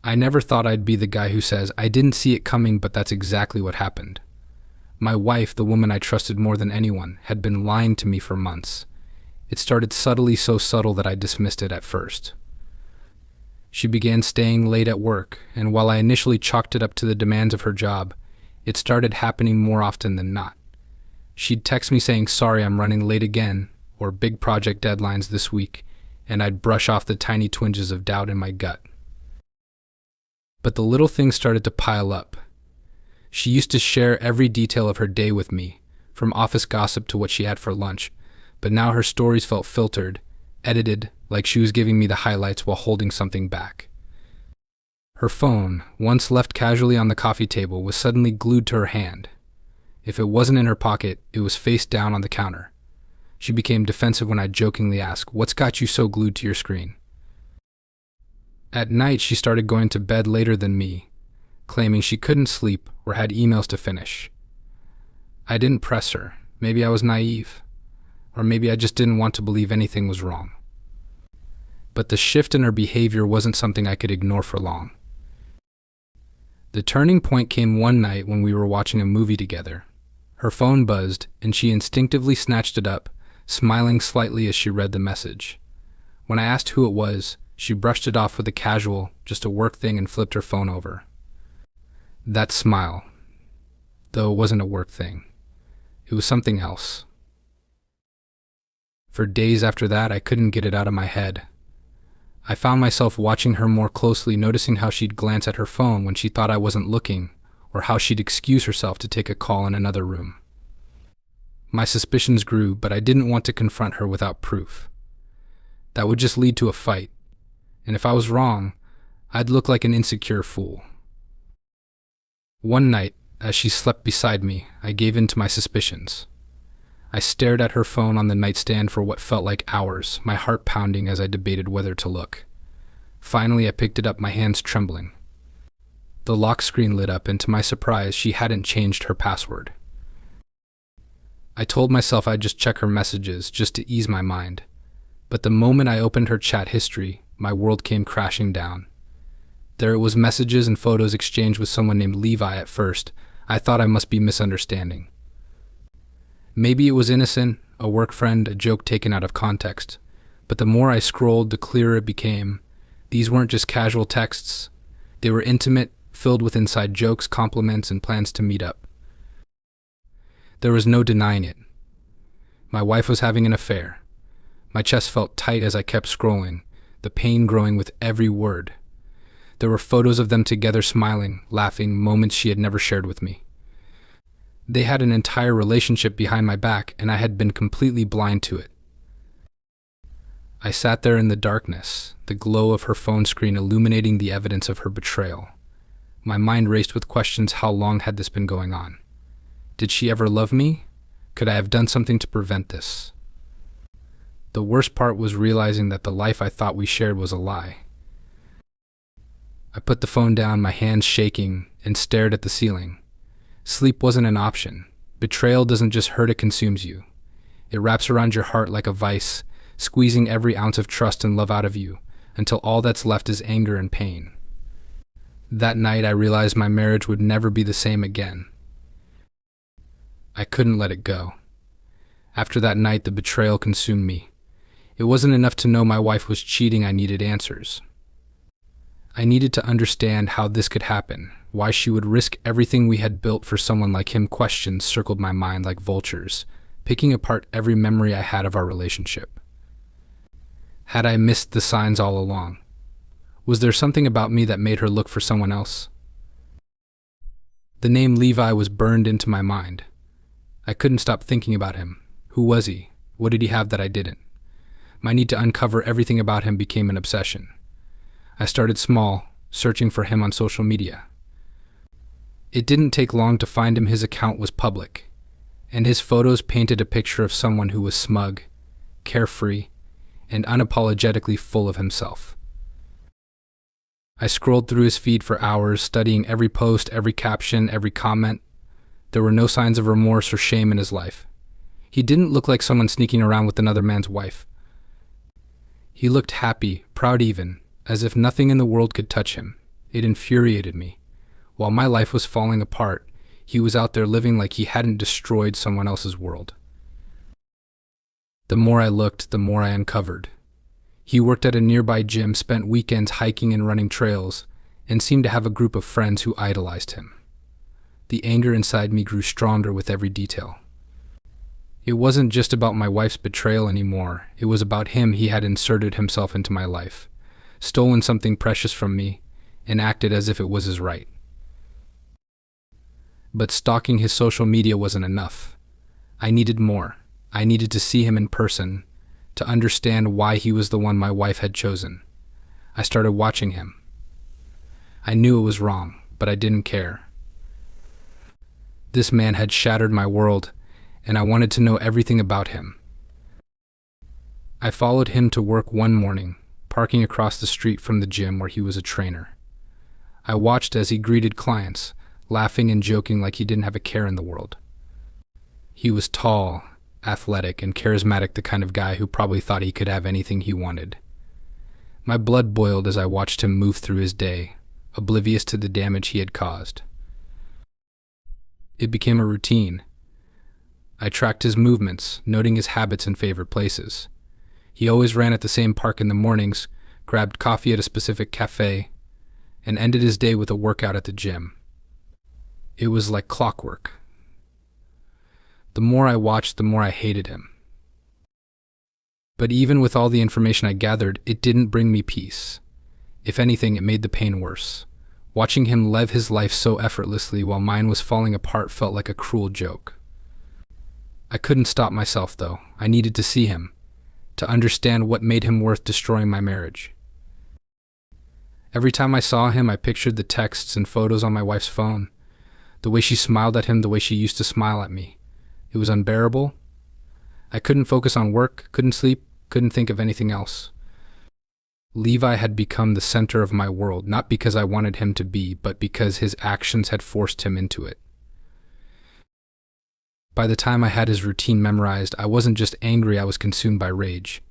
I never thought I'd be the guy who says, I didn't see it coming, but that's exactly what happened. My wife, the woman I trusted more than anyone, had been lying to me for months. It started subtly, so subtle that I dismissed it at first. She began staying late at work, and while I initially chalked it up to the demands of her job, it started happening more often than not. She'd text me saying, sorry, I'm running late again, or big project deadlines this week, and I'd brush off the tiny twinges of doubt in my gut. But the little things started to pile up. She used to share every detail of her day with me, from office gossip to what she had for lunch, but now her stories felt filtered, edited, like she was giving me the highlights while holding something back. Her phone, once left casually on the coffee table, was suddenly glued to her hand. If it wasn't in her pocket, it was face down on the counter. She became defensive when I jokingly asked, what's got you so glued to your screen? At night, she started going to bed later than me, claiming she couldn't sleep or had emails to finish. I didn't press her. Maybe I was naive. Or maybe I just didn't want to believe anything was wrong. But the shift in her behavior wasn't something I could ignore for long. The turning point came one night when we were watching a movie together. Her phone buzzed, and she instinctively snatched it up, smiling slightly as she read the message. When I asked who it was, she brushed it off with a casual, just a work thing, and flipped her phone over. That smile, though it wasn't a work thing, it was something else. For days after that, I couldn't get it out of my head. I found myself watching her more closely, noticing how she'd glance at her phone when she thought I wasn't looking, or how she'd excuse herself to take a call in another room. My suspicions grew, but I didn't want to confront her without proof. That would just lead to a fight, and if I was wrong, I'd look like an insecure fool. One night, as she slept beside me, I gave in to my suspicions. I stared at her phone on the nightstand for what felt like hours, my heart pounding as I debated whether to look. Finally, I picked it up, my hands trembling. The lock screen lit up, and to my surprise, she hadn't changed her password. I told myself I'd just check her messages, just to ease my mind. But the moment I opened her chat history, my world came crashing down. There it was, messages and photos exchanged with someone named Levi. At first, I thought I must be misunderstanding. Maybe it was innocent, a work friend, a joke taken out of context. But the more I scrolled, the clearer it became. These weren't just casual texts. They were intimate, filled with inside jokes, compliments, and plans to meet up. There was no denying it. My wife was having an affair. My chest felt tight as I kept scrolling, the pain growing with every word. There were photos of them together, smiling, laughing, moments she had never shared with me. They had an entire relationship behind my back, and I had been completely blind to it. I sat there in the darkness, the glow of her phone screen illuminating the evidence of her betrayal. My mind raced with questions. How long had this been going on? Did she ever love me? Could I have done something to prevent this? The worst part was realizing that the life I thought we shared was a lie. I put the phone down, my hands shaking, and stared at the ceiling. Sleep wasn't an option. Betrayal doesn't just hurt, it consumes you. It wraps around your heart like a vice, squeezing every ounce of trust and love out of you, until all that's left is anger and pain. That night, I realized my marriage would never be the same again. I couldn't let it go. After that night, the betrayal consumed me. It wasn't enough to know my wife was cheating. I needed answers. I needed to understand how this could happen, why she would risk everything we had built for someone like him. Questions circled my mind like vultures, picking apart every memory I had of our relationship. Had I missed the signs all along? Was there something about me that made her look for someone else? The name Levi was burned into my mind. I couldn't stop thinking about him. Who was he? What did he have that I didn't? My need to uncover everything about him became an obsession. I started small, searching for him on social media. It didn't take long to find him. His account was public, and his photos painted a picture of someone who was smug, carefree, and unapologetically full of himself. I scrolled through his feed for hours, studying every post, every caption, every comment. There were no signs of remorse or shame in his life. He didn't look like someone sneaking around with another man's wife. He looked happy, proud even, as if nothing in the world could touch him. It infuriated me. While my life was falling apart, he was out there living like he hadn't destroyed someone else's world. The more I looked, the more I uncovered. He worked at a nearby gym, spent weekends hiking and running trails, and seemed to have a group of friends who idolized him. The anger inside me grew stronger with every detail. It wasn't just about my wife's betrayal anymore. It was about him. He had inserted himself into my life, stolen something precious from me, and acted as if it was his right. But stalking his social media wasn't enough. I needed more. I needed to see him in person, to understand why he was the one my wife had chosen. I started watching him. I knew it was wrong, but I didn't care. This man had shattered my world, and I wanted to know everything about him. I followed him to work one morning, parking across the street from the gym where he was a trainer. I watched as he greeted clients, laughing and joking like he didn't have a care in the world. He was tall, athletic, and charismatic, the kind of guy who probably thought he could have anything he wanted. My blood boiled as I watched him move through his day, oblivious to the damage he had caused. It became a routine. I tracked his movements, noting his habits and favorite places. He always ran at the same park in the mornings, grabbed coffee at a specific cafe, and ended his day with a workout at the gym. It was like clockwork. The more I watched, the more I hated him. But even with all the information I gathered, it didn't bring me peace. If anything, it made the pain worse. Watching him live his life so effortlessly while mine was falling apart felt like a cruel joke. I couldn't stop myself, though. I needed to see him, to understand what made him worth destroying my marriage. Every time I saw him, I pictured the texts and photos on my wife's phone, the way she smiled at him, the way she used to smile at me. It was unbearable. I couldn't focus on work, couldn't sleep, couldn't think of anything else. Levi had become the center of my world, not because I wanted him to be, but because his actions had forced him into it. By the time I had his routine memorized, I wasn't just angry, I was consumed by rage.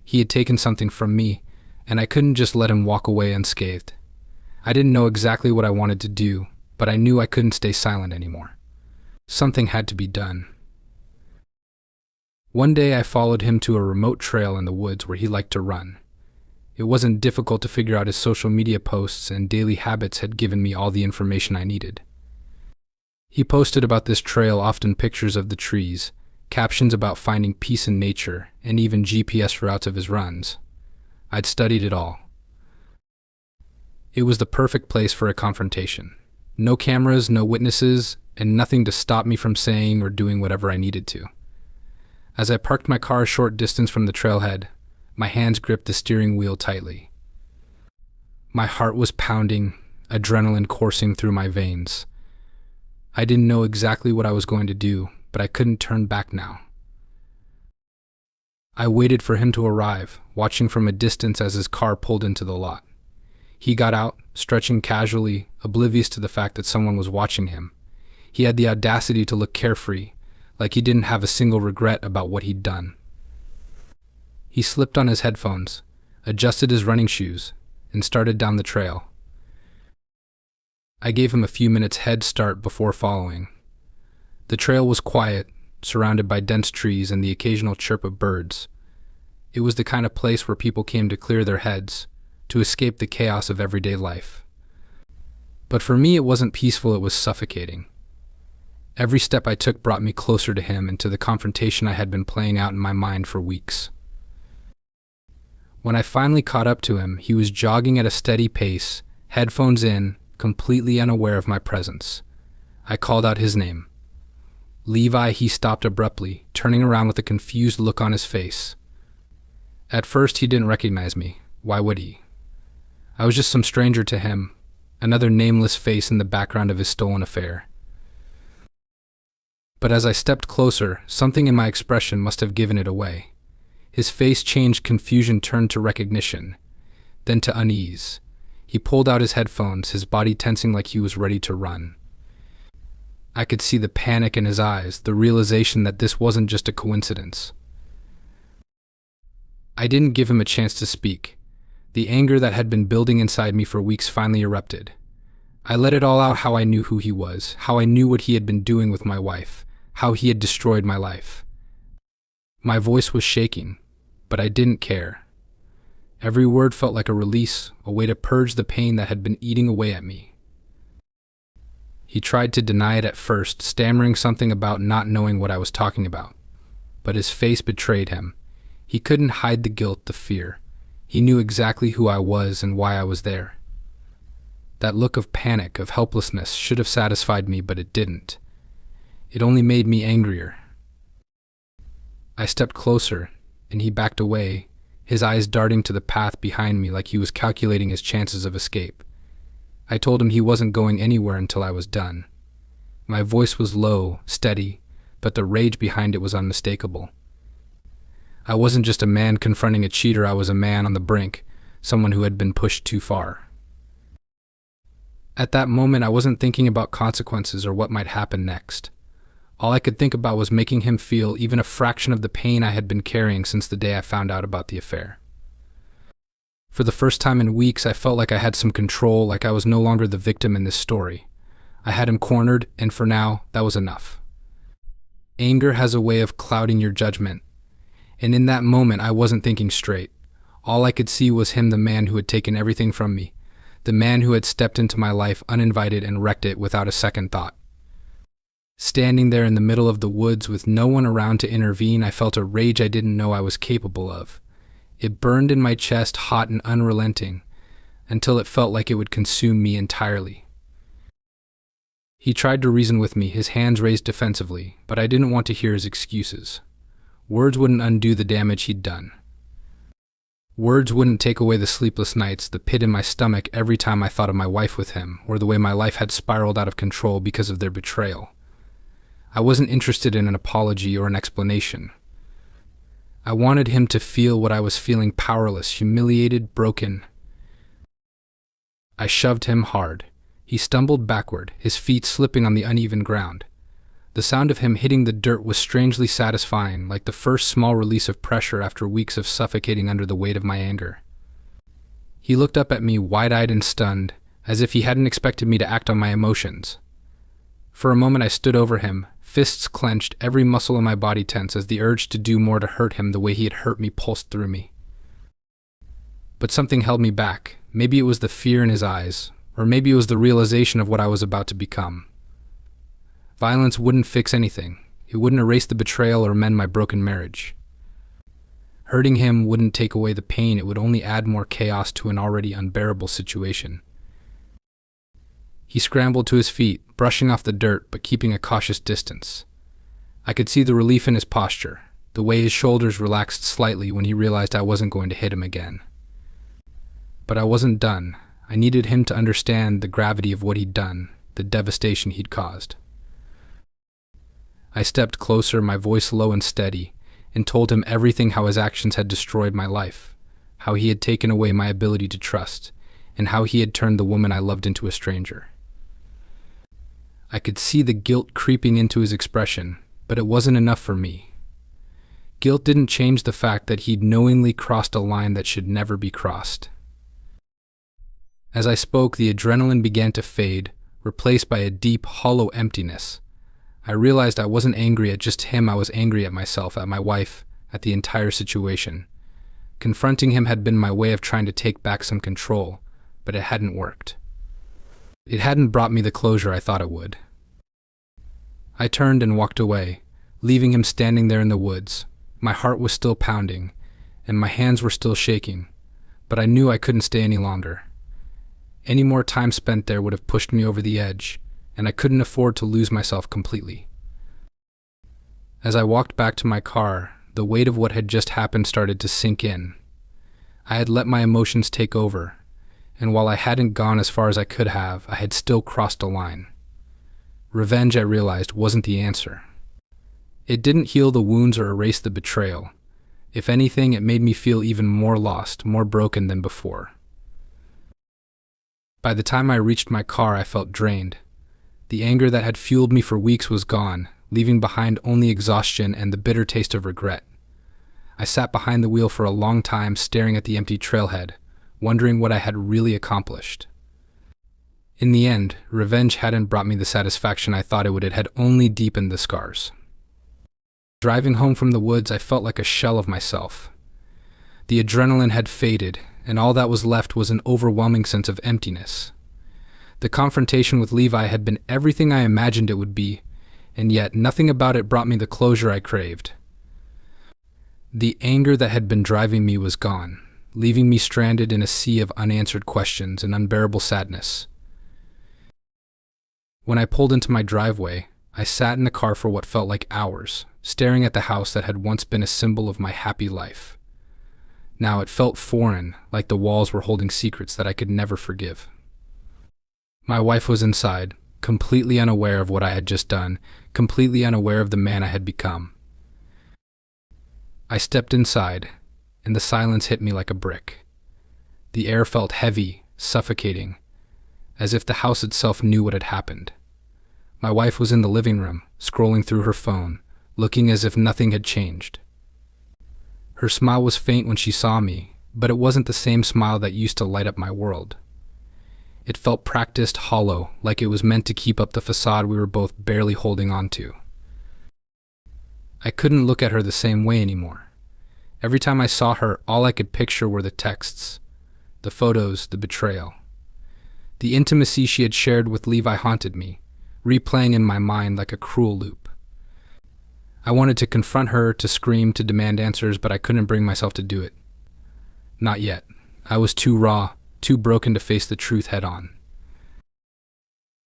He had taken something from me, and I couldn't just let him walk away unscathed. I didn't know exactly what I wanted to do, but I knew I couldn't stay silent anymore. Something had to be done. One day I followed him to a remote trail in the woods where he liked to run. It wasn't difficult to figure out his social media posts, and daily habits had given me all the information I needed. He posted about this trail, often pictures of the trees, captions about finding peace in nature, and even GPS routes of his runs. I'd studied it all. It was the perfect place for a confrontation. No cameras, no witnesses, and nothing to stop me from saying or doing whatever I needed to. As I parked my car a short distance from the trailhead, my hands gripped the steering wheel tightly. My heart was pounding, adrenaline coursing through my veins. I didn't know exactly what I was going to do, but I couldn't turn back now. I waited for him to arrive, watching from a distance as his car pulled into the lot. He got out, stretching casually, oblivious to the fact that someone was watching him. He had the audacity to look carefree, like he didn't have a single regret about what he'd done. He slipped on his headphones, adjusted his running shoes, and started down the trail. I gave him a few minutes head start before following. The trail was quiet, surrounded by dense trees and the occasional chirp of birds. It was the kind of place where people came to clear their heads, to escape the chaos of everyday life. But for me, it wasn't peaceful, it was suffocating. Every step I took brought me closer to him and to the confrontation I had been playing out in my mind for weeks. When I finally caught up to him, he was jogging at a steady pace, headphones in, completely unaware of my presence. I called out his name. Levi. He stopped abruptly, turning around with a confused look on his face. At first, he didn't recognize me. Why would he? I was just some stranger to him, another nameless face in the background of his stolen affair. But as I stepped closer, something in my expression must have given it away. His face changed, confusion turned to recognition, then to unease. He pulled out his headphones, his body tensing like he was ready to run. I could see the panic in his eyes, the realization that this wasn't just a coincidence. I didn't give him a chance to speak. The anger that had been building inside me for weeks finally erupted. I let it all out: how I knew who he was, how I knew what he had been doing with my wife, how he had destroyed my life. My voice was shaking, but I didn't care. Every word felt like a release, a way to purge the pain that had been eating away at me. He tried to deny it at first, stammering something about not knowing what I was talking about. But his face betrayed him. He couldn't hide the guilt, the fear. He knew exactly who I was and why I was there. That look of panic, of helplessness, should have satisfied me, but it didn't. It only made me angrier. I stepped closer, and he backed away, his eyes darting to the path behind me like he was calculating his chances of escape. I told him he wasn't going anywhere until I was done. My voice was low, steady, but the rage behind it was unmistakable. I wasn't just a man confronting a cheater, I was a man on the brink, someone who had been pushed too far. At that moment, I wasn't thinking about consequences or what might happen next. All I could think about was making him feel even a fraction of the pain I had been carrying since the day I found out about the affair. For the first time in weeks, I felt like I had some control, like I was no longer the victim in this story. I had him cornered, and for now, that was enough. Anger has a way of clouding your judgment, and in that moment, I wasn't thinking straight. All I could see was him, the man who had taken everything from me, the man who had stepped into my life uninvited and wrecked it without a second thought. Standing there in the middle of the woods with no one around to intervene, I felt a rage I didn't know I was capable of. It burned in my chest, hot and unrelenting, until it felt like it would consume me entirely. He tried to reason with me, his hands raised defensively, but I didn't want to hear his excuses. Words wouldn't undo the damage he'd done. Words wouldn't take away the sleepless nights, the pit in my stomach every time I thought of my wife with him, or the way my life had spiraled out of control because of their betrayal. I wasn't interested in an apology or an explanation. I wanted him to feel what I was feeling: powerless, humiliated, broken. I shoved him hard. He stumbled backward, his feet slipping on the uneven ground. The sound of him hitting the dirt was strangely satisfying, like the first small release of pressure after weeks of suffocating under the weight of my anger. He looked up at me, wide-eyed and stunned, as if he hadn't expected me to act on my emotions. For a moment I stood over him, fists clenched, every muscle in my body tense as the urge to do more to hurt him the way he had hurt me pulsed through me. But something held me back. Maybe it was the fear in his eyes, or maybe it was the realization of what I was about to become. Violence wouldn't fix anything. It wouldn't erase the betrayal or mend my broken marriage. Hurting him wouldn't take away the pain, it would only add more chaos to an already unbearable situation. He scrambled to his feet, brushing off the dirt but keeping a cautious distance. I could see the relief in his posture, the way his shoulders relaxed slightly when he realized I wasn't going to hit him again. But I wasn't done. I needed him to understand the gravity of what he'd done, the devastation he'd caused. I stepped closer, my voice low and steady, and told him everything: how his actions had destroyed my life, how he had taken away my ability to trust, and how he had turned the woman I loved into a stranger. I could see the guilt creeping into his expression, but it wasn't enough for me. Guilt didn't change the fact that he'd knowingly crossed a line that should never be crossed. As I spoke, the adrenaline began to fade, replaced by a deep, hollow emptiness. I realized I wasn't angry at just him, I was angry at myself, at my wife, at the entire situation. Confronting him had been my way of trying to take back some control, but it hadn't worked. It hadn't brought me the closure I thought it would. I turned and walked away, leaving him standing there in the woods. My heart was still pounding, and my hands were still shaking, but I knew I couldn't stay any longer. Any more time spent there would have pushed me over the edge, and I couldn't afford to lose myself completely. As I walked back to my car, the weight of what had just happened started to sink in. I had let my emotions take over, and while I hadn't gone as far as I could have, I had still crossed a line. Revenge, I realized, wasn't the answer. It didn't heal the wounds or erase the betrayal. If anything, it made me feel even more lost, more broken than before. By the time I reached my car, I felt drained. The anger that had fueled me for weeks was gone, leaving behind only exhaustion and the bitter taste of regret. I sat behind the wheel for a long time, staring at the empty trailhead, wondering what I had really accomplished. In the end, revenge hadn't brought me the satisfaction I thought it would. It had only deepened the scars. Driving home from the woods, I felt like a shell of myself. The adrenaline had faded, and all that was left was an overwhelming sense of emptiness. The confrontation with Levi had been everything I imagined it would be, and yet nothing about it brought me the closure I craved. The anger that had been driving me was gone, leaving me stranded in a sea of unanswered questions and unbearable sadness. When I pulled into my driveway, I sat in the car for what felt like hours, staring at the house that had once been a symbol of my happy life. Now it felt foreign, like the walls were holding secrets that I could never forgive. My wife was inside, completely unaware of what I had just done, completely unaware of the man I had become. I stepped inside, and the silence hit me like a brick. The air felt heavy, suffocating, as if the house itself knew what had happened. My wife was in the living room, scrolling through her phone, looking as if nothing had changed. Her smile was faint when she saw me, but it wasn't the same smile that used to light up my world. It felt practiced, hollow, like it was meant to keep up the facade we were both barely holding on to. I couldn't look at her the same way anymore. Every time I saw her, all I could picture were the texts, the photos, the betrayal. The intimacy she had shared with Levi haunted me, replaying in my mind like a cruel loop. I wanted to confront her, to scream, to demand answers, but I couldn't bring myself to do it. Not yet. I was too raw, too broken to face the truth head-on.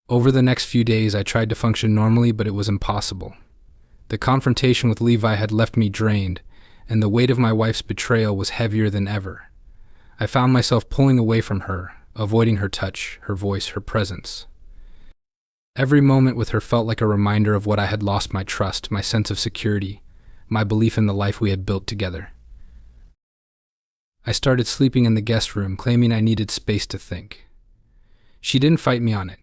Over the next few days, I tried to function normally, but it was impossible. The confrontation with Levi had left me drained, and the weight of my wife's betrayal was heavier than ever. I found myself pulling away from her, avoiding her touch, her voice, her presence. Every moment with her felt like a reminder of what I had lost: my trust, my sense of security, my belief in the life we had built together. I started sleeping in the guest room, claiming I needed space to think. She didn't fight me on it.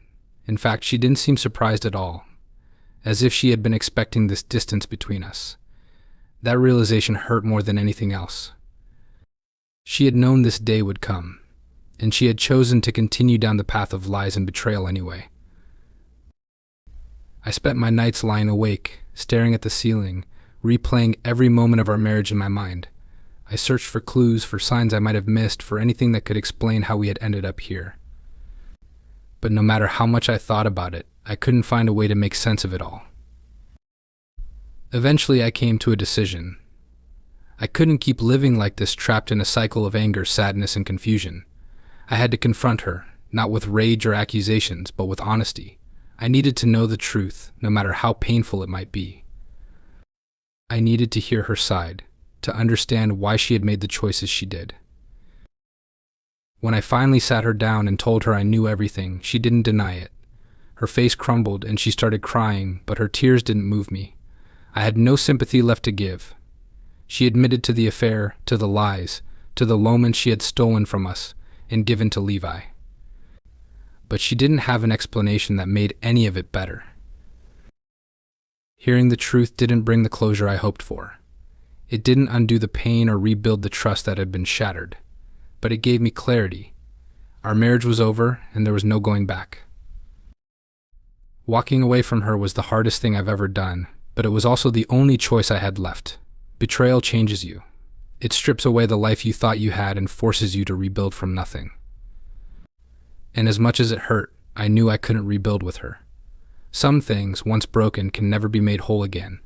In fact, she didn't seem surprised at all, as if she had been expecting this distance between us. That realization hurt more than anything else. She had known this day would come, and she had chosen to continue down the path of lies and betrayal anyway. I spent my nights lying awake, staring at the ceiling, replaying every moment of our marriage in my mind. I searched for clues, for signs I might have missed, for anything that could explain how we had ended up here. But no matter how much I thought about it, I couldn't find a way to make sense of it all. Eventually, I came to a decision. I couldn't keep living like this, trapped in a cycle of anger, sadness, and confusion. I had to confront her, not with rage or accusations, but with honesty. I needed to know the truth, no matter how painful it might be. I needed to hear her side, to understand why she had made the choices she did. When I finally sat her down and told her I knew everything, she didn't deny it. Her face crumbled and she started crying, but her tears didn't move me. I had no sympathy left to give. She admitted to the affair, to the lies, to the moments she had stolen from us and given to Levi. But she didn't have an explanation that made any of it better. Hearing the truth didn't bring the closure I hoped for. It didn't undo the pain or rebuild the trust that had been shattered, but it gave me clarity. Our marriage was over, and there was no going back. Walking away from her was the hardest thing I've ever done, but it was also the only choice I had left. Betrayal changes you. It strips away the life you thought you had and forces you to rebuild from nothing. And as much as it hurt, I knew I couldn't rebuild with her. Some things, once broken, can never be made whole again.